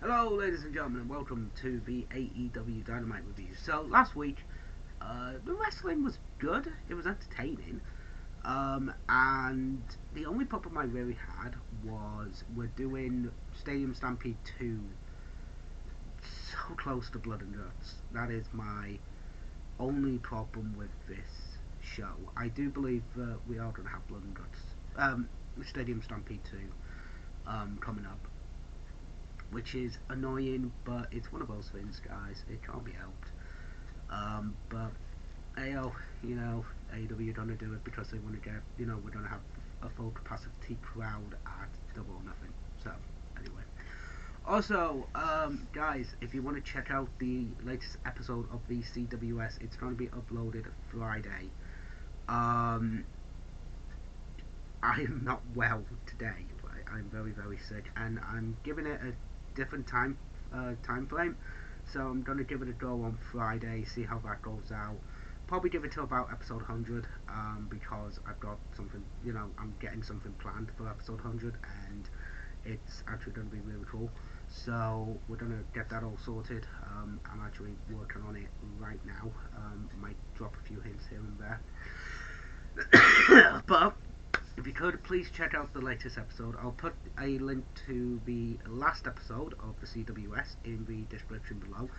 Hello, ladies and gentlemen, and welcome to the AEW Dynamite review. So, last week, the wrestling was good, it was entertaining, and the only problem I really had was we're doing Stadium Stampede 2 so close to Blood and Guts. That is my only problem with this show. I do believe that we are going to have Blood and Guts, Stadium Stampede 2, coming up, which is annoying, but it's one of those things, guys. It can't be helped. But AO, AEW gonna do it because they want to get, we're gonna have a full capacity crowd at Double or Nothing. So anyway, also, guys, if you want to check out the latest episode of the CWS, it's going to be uploaded Friday. Um, I'm not well today. I'm very very sick, and I'm giving it a different time frame. So I'm gonna give it a go on Friday, see how that goes out. Probably give it to about episode 100, because I've got something, I'm getting something planned for episode 100, and it's actually going to be really cool. So we're going to get that all sorted. I'm actually working on it right now. Might drop a few hints here and there. But if you could, please check out the latest episode. I'll put a link to the last episode of the CWS in the description below,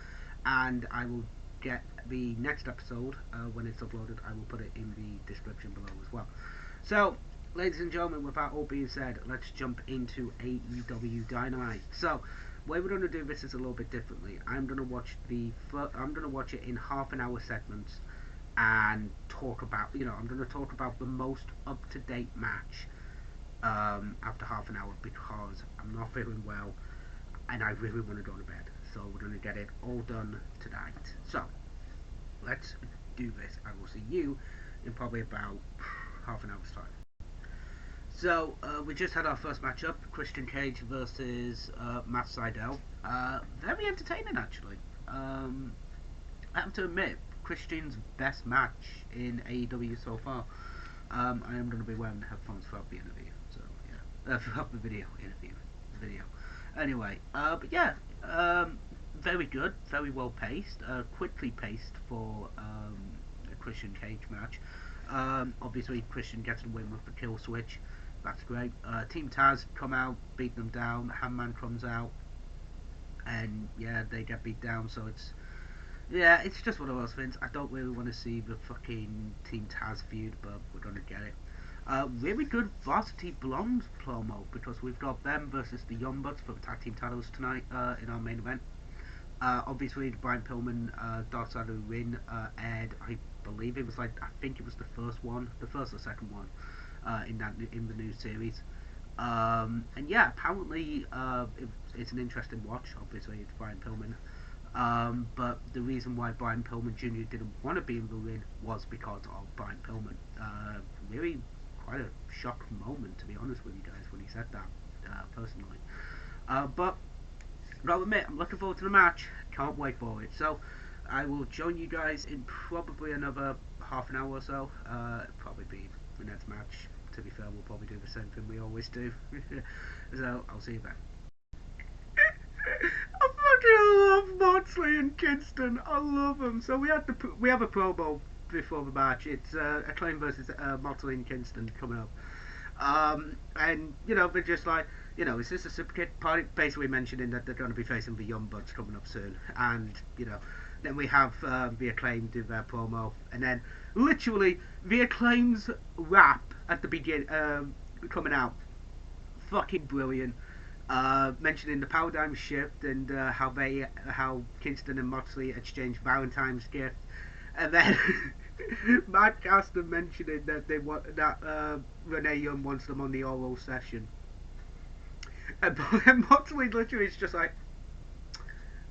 and I will get the next episode when it's uploaded. I will put it in the description below as well. So, ladies and gentlemen, with that all being said, let's jump into AEW Dynamite. So, the way we're going to do this is a little bit differently. I'm going to watch it in half an hour segments and talk about, I'm going to talk about the most up-to-date match after half an hour because I'm not feeling well and I really want to go to bed. So we're going to get it all done tonight. So let's do this. I will see you in probably about half an hour's time. So we just had our first matchup, Christian Cage versus Matt Sydal. Very entertaining actually. I have to admit, Christian's best match in AEW so far. I am going to be wearing the headphones throughout the interview, so yeah, throughout the video. Anyway, but yeah, very good, very well paced, quickly paced for a Christian Cage match. Obviously, Christian gets the win with the kill switch. That's great. Team Taz come out, beat them down. Handman comes out, and yeah, they get beat down. So it's just one of those things. I don't really want to see the fucking Team Taz feud, but we're gonna get it. Really good Varsity Blondes promo because we've got them versus the Young Bucks for the tag team titles tonight in our main event. Obviously, the Brian Pillman Dark Side of the Ring aired. I believe it was I think it was the first or second one in the new series. And yeah, apparently it's an interesting watch. Obviously, it's Brian Pillman. But the reason why Brian Pillman Jr. didn't want to be in the ring was because of Brian Pillman. Really quite a shock moment, to be honest with you guys, when he said that, personally. But gotta admit, I'm looking forward to the match. Can't wait for it. So I will join you guys in probably another half an hour or so. Probably be the next match. To be fair, we'll probably do the same thing we always do. So I'll see you then. I fucking love Moxley and Kingston. I love them. So we have a promo before the match. It's Acclaim versus Moxley and Kingston coming up. And they're just like, is this a super kick party? Basically mentioning that they're going to be facing the Young Bucks coming up soon. And then we have the Acclaim do their promo, and then literally the Acclaim's rap at the beginning coming out, fucking brilliant. Mentioning the paradigm shift and how Kingston and Moxley exchanged Valentine's gift, and then Matt Caster mentioning that they want that Renee Young wants them on the oral session, and Moxley literally is just like,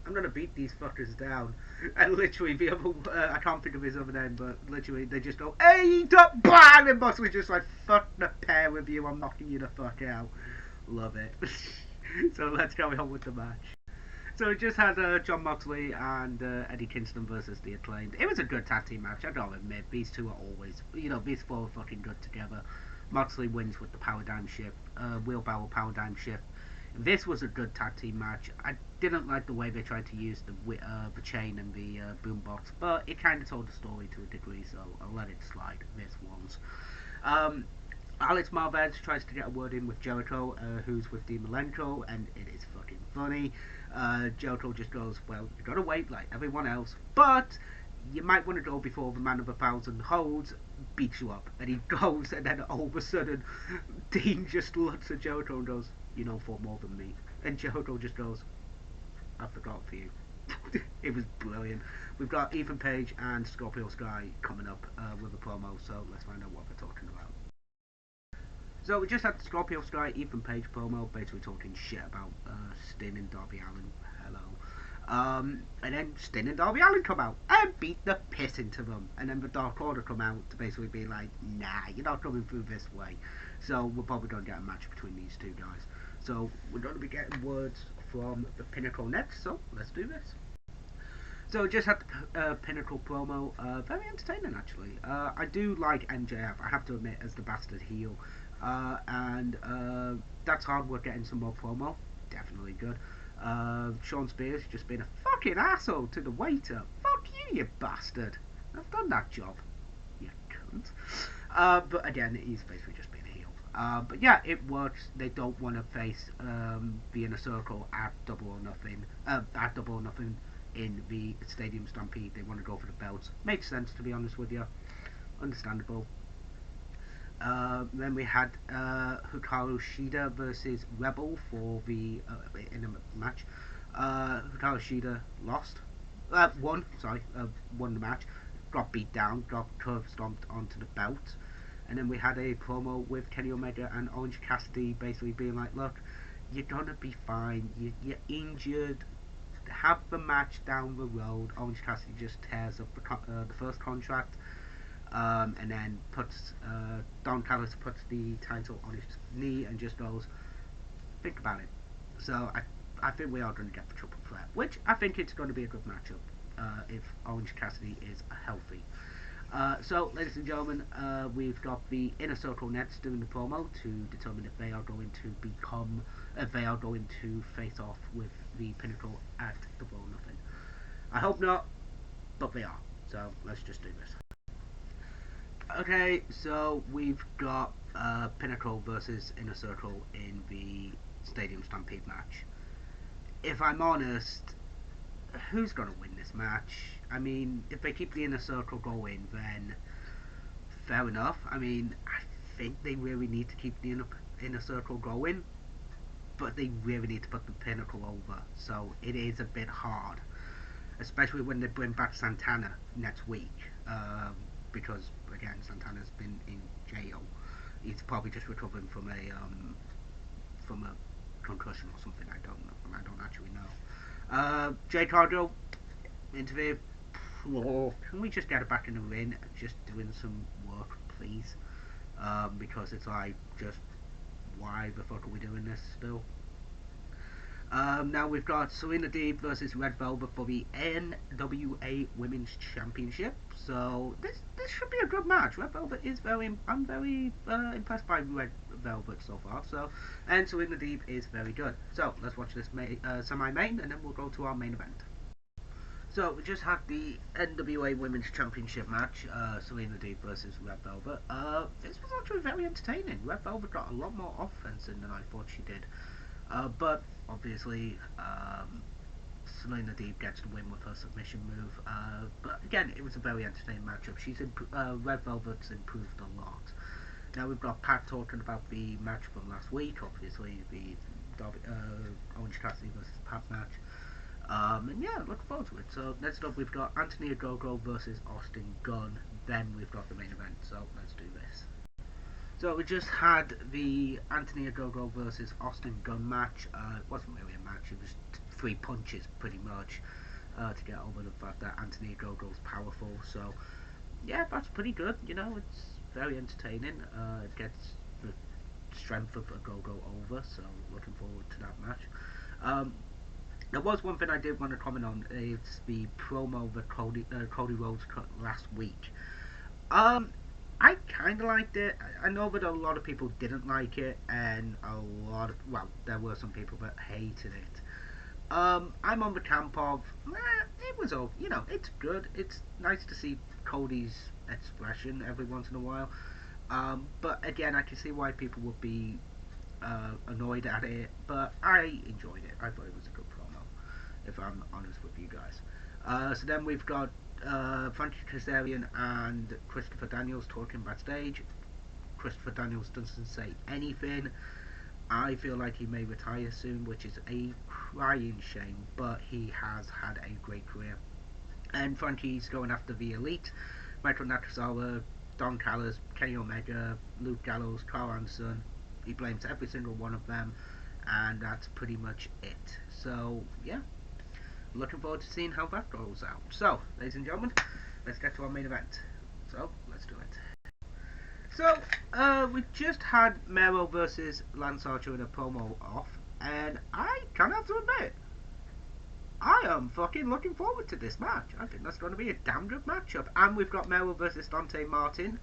I'm gonna beat these fuckers down, and literally the other I can't think of his other name, but literally they just go, hey, bang, and Moxley just like, fuck the pair of you, I'm knocking you the fuck out. Love it. So let's go on with the match. So we just had John Moxley and Eddie Kingston versus the Acclaimed. It was a good tag team match, I gotta admit. These two are always, these four are fucking good together. Moxley wins with the paradigm shift, wheelbarrow paradigm shift. This was a good tag team match. I didn't like the way they tried to use the chain and the boombox, but it kind of told the story to a degree, so I'll let it slide this once. Um, Alex Marvez tries to get a word in with Jericho, who's with Dean Malenko, and it is fucking funny. Jericho just goes, well, you gotta wait like everyone else, but you might want to go before the man of 1,000 holds beats you up. And he goes, and then all of a sudden, Dean just looks at Jericho and goes, you know, for more than me. And Jericho just goes, I forgot for you. It was brilliant. We've got Ethan Page and Scorpio Sky coming up with a promo, so let's find out what they're talking about. So we just had the Scorpio Sky Ethan Page promo, basically talking shit about Sting and Darby Allin. Hello. And then Sting and Darby Allin come out and beat the piss into them. And then the Dark Order come out to basically be like, nah, you're not coming through this way. So we're probably going to get a match between these two guys. So we're going to be getting words from the Pinnacle next, so let's do this. So just had the Pinnacle promo, very entertaining actually. I do like MJF, I have to admit, as the bastard heel. And that's hard work getting some more promo, definitely good. Sean Spears just being a fucking asshole to the waiter. Fuck you, you bastard. I've done that job, you cunt. But again, he's basically just being a heel. But yeah, it works. They don't want to face the Inner Circle at Double or Nothing. At Double or Nothing in the Stadium Stampede. They want to go for the belts. Makes sense, to be honest with you. Understandable. Then we had Hikaru Shida versus Rebel for the in a match. Hikaru Shida lost, won the match, got beat down, got curb stomped onto the belt, and then we had a promo with Kenny Omega and Orange Cassidy basically being like, look, you're gonna be fine, you're injured, have the match down the road. Orange Cassidy just tears up the first contract. And then Don Callis puts the title on his knee and just goes, think about it. So I think we are going to get the triple threat, which I think it's going to be a good matchup if Orange Cassidy is healthy. So, ladies and gentlemen, we've got the Inner Circle Nets doing the promo to determine if they are going to face off with the Pinnacle at Double or Nothing. I hope not, but they are. So let's just do this. Okay, so we've got Pinnacle versus Inner Circle in the Stadium Stampede match. If I'm honest, who's going to win this match? I mean, if they keep the Inner Circle going, then fair enough. I mean, I think they really need to keep the Inner Circle going, but they really need to put the Pinnacle over. So it is a bit hard, especially when they bring back Santana next week. Because again, Santana's been in jail. He's probably just recovering from a concussion or something. I don't know. I don't actually know. Jay Cargill interview. Oh, can we just get it back in the ring and just doing some work, please? Because it's like, just why the fuck are we doing this still? Now we've got Serena Deeb versus Red Velvet for the NWA Women's Championship. So this should be a good match. Red Velvet is I'm very impressed by Red Velvet so far. So, and Serena Deeb is very good. So let's watch this semi-main, and then we'll go to our main event. So we just had the NWA Women's Championship match, Serena Deeb versus Red Velvet. This was actually very entertaining. Red Velvet got a lot more offense in than I thought she did. But obviously, Selena Deeb gets the win with her submission move. But again, it was a very entertaining matchup. Red Velvet's improved a lot. Now we've got Pat talking about the match from last week. Obviously, the Orange Cassidy versus Pat match. And yeah, looking forward to it. So next up, we've got Anthony Ogogo versus Austin Gunn. Then we've got the main event. So let's do this. So we just had the Anthony Ogogo versus Austin Gunn match. It wasn't really a match, it was 3 punches pretty much to get over the fact that Anthony Ogogo's powerful. So yeah, that's pretty good. You know, it's very entertaining. It gets the strength of Ogogo over, so looking forward to that match. There was one thing I did want to comment on. It's the promo that Cody Rhodes cut last week. I kind of liked it. I know that a lot of people didn't like it, and there were some people that hated it. I'm on the camp of, it was all, it's good. It's nice to see Cody's expression every once in a while. But again, I can see why people would be annoyed at it, but I enjoyed it. I thought it was a good promo, if I'm honest with you guys. So then we've got Frankie Kazarian and Christopher Daniels talking backstage. Christopher Daniels doesn't say anything. I feel like he may retire soon, which is a crying shame, but he has had a great career. And Frankie's going after the Elite, Michael Nakazawa, Don Callis, Kenny Omega, Luke Gallows, Carl Anderson. He blames every single one of them, and that's pretty much it. So, yeah, looking forward to seeing how that goes out. So, ladies and gentlemen, let's get to our main event. So, let's do it. So, we just had Mero versus Lance Archer in a promo off, and I kind of have to admit, I am fucking looking forward to this match. I think that's going to be a damn good matchup. And we've got Mero versus Dante Martin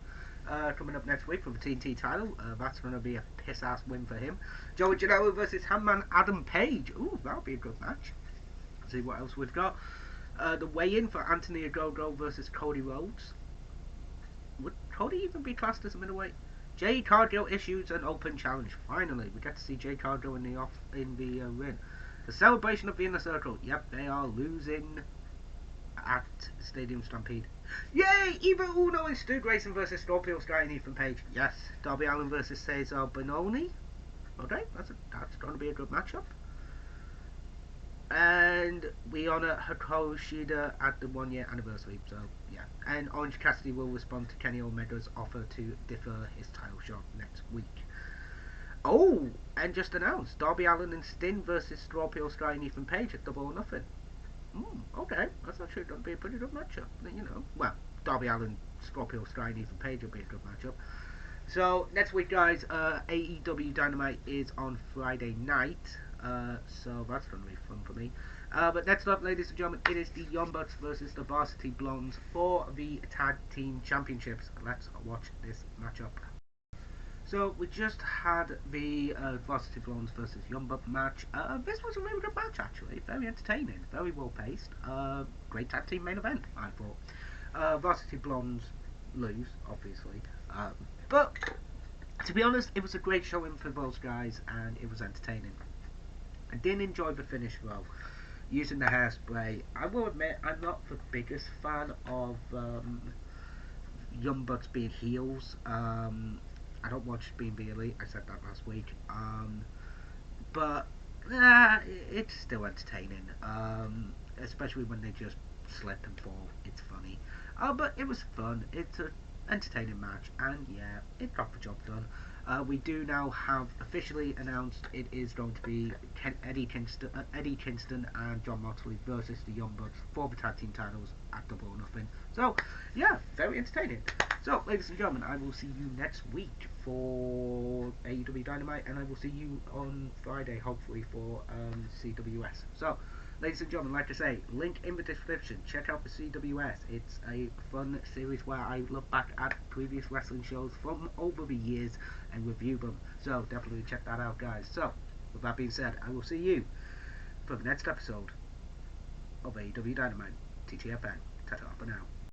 coming up next week for the TNT title. That's going to be a piss-ass win for him. Joey Janela versus Handman Adam Page. Ooh, that'll be a good match. Let's see what else we've got. The weigh-in for Anthony Ogogo versus Cody Rhodes. Would Cody even be classed as a middleweight? Jay Cargill issues an open challenge. Finally, we get to see Jay Cargill in the ring. The celebration of the Inner Circle. Yep, they are losing at Stadium Stampede. Yay! Eva Uno and Stu Grayson versus Scorpio Sky and Ethan Page. Yes, Darby Allin versus Cesar Bononi. Okay, that's going to be a good matchup. And we honour Hikaru Shida at the 1 year anniversary, so yeah. And Orange Cassidy will respond to Kenny Omega's offer to defer his title shot next week. Oh, and just announced, Darby Allin and Sting versus Scorpio Sky and Ethan Page at Double or Nothing. Okay, that's actually going to be a pretty good matchup. Well, Darby Allin, Scorpio Sky and Ethan Page will be a good matchup. So, next week, guys, AEW Dynamite is on Friday night. So that's going to be fun for me. But next up, ladies and gentlemen, it is the Young Bucks versus the Varsity Blondes for the Tag Team Championships. Let's watch this matchup. So we just had the Varsity Blondes versus Young Bucks match. This was a really good match, actually. Very entertaining, very well paced. Great tag team main event, I thought. Varsity Blondes lose, obviously. But to be honest, it was a great showing for those guys, and it was entertaining. I didn't enjoy the finish though, using the hairspray. I will admit, I'm not the biggest fan of Young Bucks being heels. I don't watch Being the Elite, I said that last week. But it's still entertaining, especially when they just slip and fall. It's funny. But it was fun. It's an entertaining match, and yeah, it got the job done. We do now have officially announced it is going to be Eddie Kingston and John Moxley versus the Young Bucks for the tag team titles at Double or Nothing. So, yeah, very entertaining. So, ladies and gentlemen, I will see you next week for AEW Dynamite, and I will see you on Friday, hopefully, for CWS. So, ladies and gentlemen, like I say, link in the description. Check out the CWS. It's a fun series where I look back at previous wrestling shows from over the years and review them. So definitely check that out, guys. So, with that being said, I will see you for the next episode of AEW Dynamite. TTFN. Ta-ta for now.